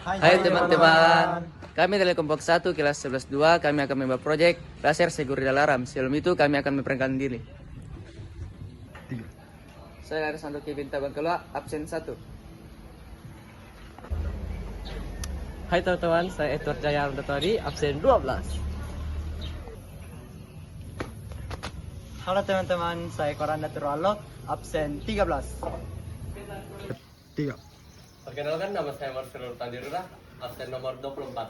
Hai teman-teman, kami dari kelompok 1 kelas 11-2, kami akan membuat proyek laser Segurida Alarm. Sebelum itu kami akan memperkenalkan diri. Saya Arisanto Kevin Tabangkela, absen 1. Hai teman-teman, saya Edward Jaya Ardatari, absen 12. Halo teman-teman, saya Koranda Turalo, absen 13. Perkenalkan, nama saya Marcelo Tandirura, absen nomor 24.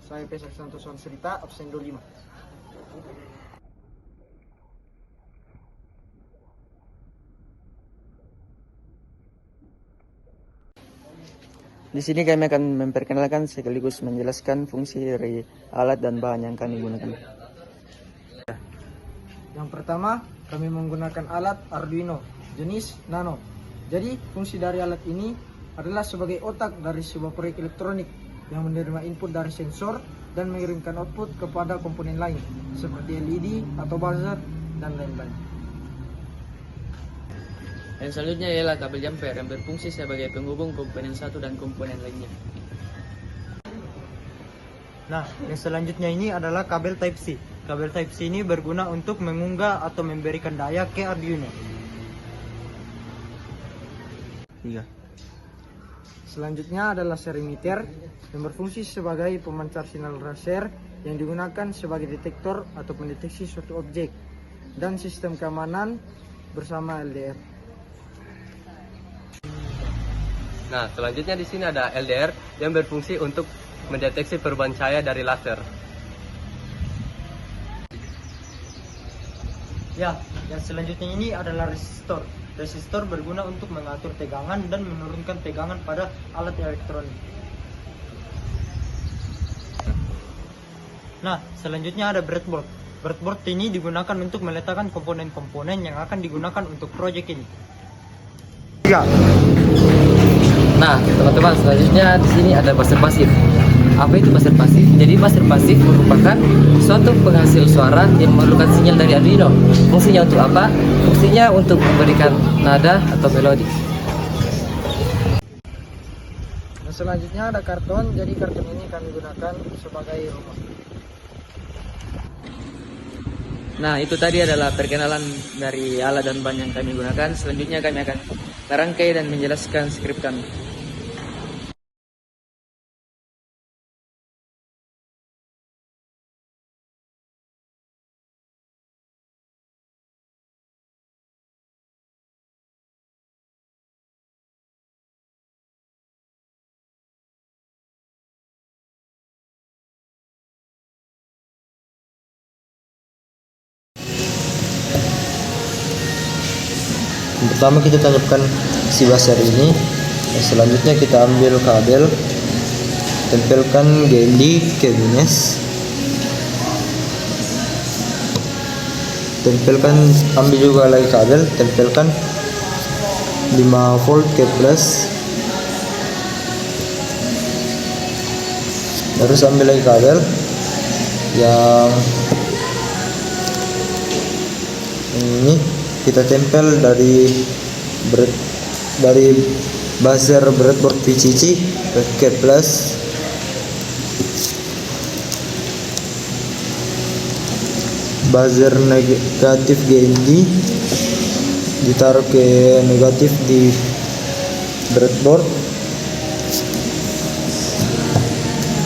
Saya Pesak Santosan Serita, absen 25. Di sini kami akan memperkenalkan sekaligus menjelaskan fungsi dari alat dan bahan yang kami gunakan. Yang pertama, kami menggunakan alat Arduino jenis Nano. Jadi, fungsi dari alat ini adalah sebagai otak dari sebuah proyek elektronik yang menerima input dari sensor dan mengirimkan output kepada komponen lain seperti LED atau buzzer dan lain-lain. Yang selanjutnya ialah kabel jumper yang berfungsi sebagai penghubung komponen satu dan komponen lainnya. Nah, yang selanjutnya ini adalah kabel Type-C. Kabel Type-C ini berguna untuk mengunggah atau memberikan daya ke Arduino. 3. Selanjutnya adalah laser emitter yang berfungsi sebagai pemancar sinyal laser yang digunakan sebagai detektor atau pendeteksi suatu objek dan sistem keamanan bersama LDR. Nah, selanjutnya di sini ada LDR yang berfungsi untuk mendeteksi perubahan cahaya dari laser. Ya, yang selanjutnya ini adalah resistor. Resistor berguna untuk mengatur tegangan dan menurunkan tegangan pada alat elektronik. Nah, selanjutnya ada breadboard. Breadboard ini digunakan untuk meletakkan komponen-komponen yang akan digunakan untuk proyek ini. Nah, teman-teman, selanjutnya di sini ada buzzer pasif. Apa itu buzzer pasif? Jadi buzzer pasif merupakan suatu penghasil suara yang memerlukan sinyal dari Arduino. Fungsinya untuk apa? Fungsinya untuk memberikan nada atau melodi. Nah, selanjutnya ada karton. Jadi karton ini kami gunakan sebagai rumah. Nah, itu tadi adalah perkenalan dari alat dan bahan yang kami gunakan. Selanjutnya kami akan merangkai dan menjelaskan skrip kami. Pertama kita tancapkan si buzzer ini. Selanjutnya kita ambil kabel, tempelkan GND ke minus, ambil juga lagi kabel, tempelkan 5 volt ke plus, terus ambil lagi kabel yang ini kita tempel dari buzzer breadboard VCC ke plus, buzzer negatif GND ditaruh ke negatif di breadboard.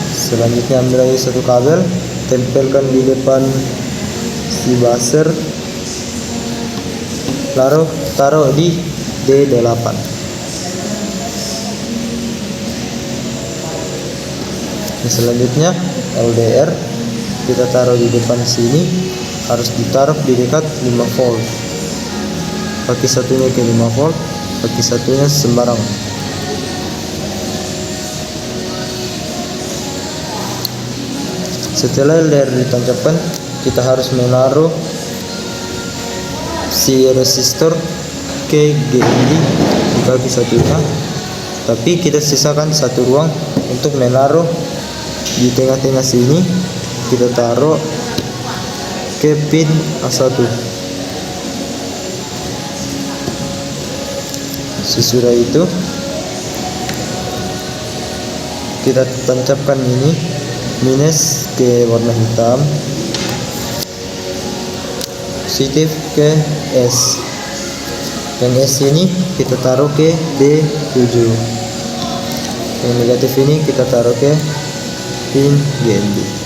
Selanjutnya ambil lagi satu kabel, tempelkan di depan si buzzer, lalu taruh di D8. Selanjutnya LDR kita taruh di depan sini, harus ditaruh di dekat 5 volt. Kaki satunya ke 5 volt, kaki satunya sembarangan. Setelah LDR ditancapkan, kita harus menaruh si resistor ke GND di kaki satunya, tapi kita sisakan satu ruang untuk menaruh di tengah-tengah sini. Kita taruh ke pin A1. Sesudah itu kita tancapkan ini minus ke warna hitam, positif ke S. Yang S ini kita taruh ke D7. Yang negatif ini kita taruh ke pin GND.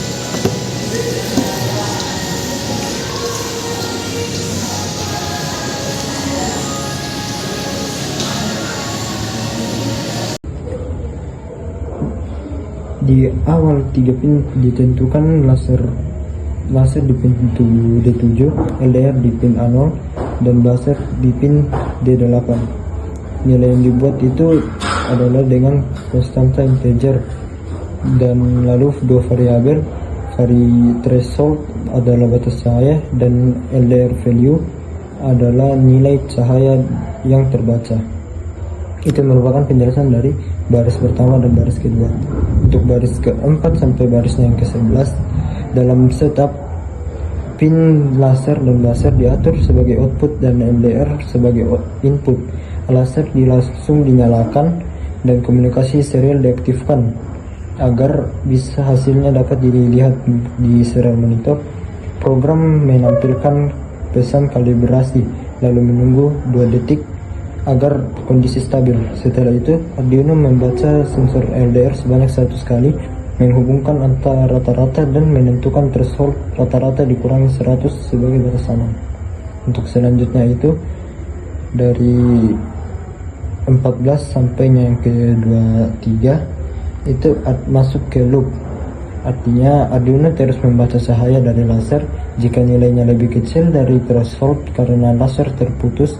Di awal 3 pin ditentukan laser di pin D7, LDR di pin A0, dan buzzer di pin D8. Nilai yang dibuat itu adalah dengan konstanta integer, dan lalu dua variabel, threshold adalah batas cahaya dan LDR value adalah nilai cahaya yang terbaca. Itu merupakan penjelasan dari baris pertama dan baris kedua. Untuk baris keempat sampai barisnya yang ke-11, dalam setup, pin laser dan buzzer diatur sebagai output dan LDR sebagai input. Laser langsung dinyalakan dan komunikasi serial diaktifkan agar bisa hasilnya dapat dilihat di serial monitor. Program menampilkan pesan kalibrasi, lalu menunggu 2 detik agar kondisi stabil. Setelah itu, Arduino membaca sensor LDR sebanyak 1 kali, menghubungkan antara rata-rata dan menentukan threshold rata-rata dikurangi 100 sebagai batas aman. Untuk selanjutnya itu dari 14 sampai yang ke-23 itu masuk ke loop. Artinya Arduino terus membaca cahaya dari laser. Jika nilainya lebih kecil dari threshold karena laser terputus,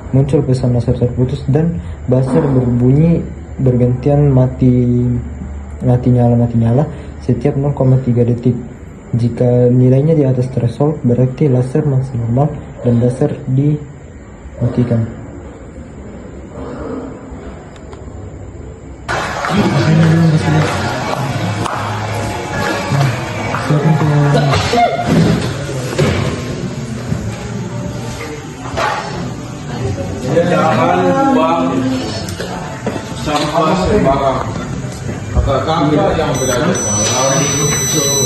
muncul pesan laser terputus dan buzzer berbunyi bergantian mati nyala setiap 0,3 detik. Jika nilainya di atas threshold berarti laser masih normal dan buzzer dimatikan. Jangan buang sampah sembarang. Kakak yang berada di malam,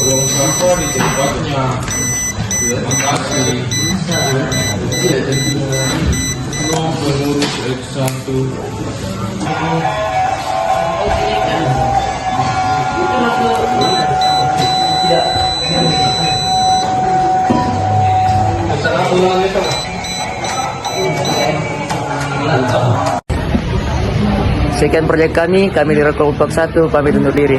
buang sampah di tempatnya. Terima kasih. Pengurus X1. Sekian proyek kami di Rekor Upak 1 pamit undur diri.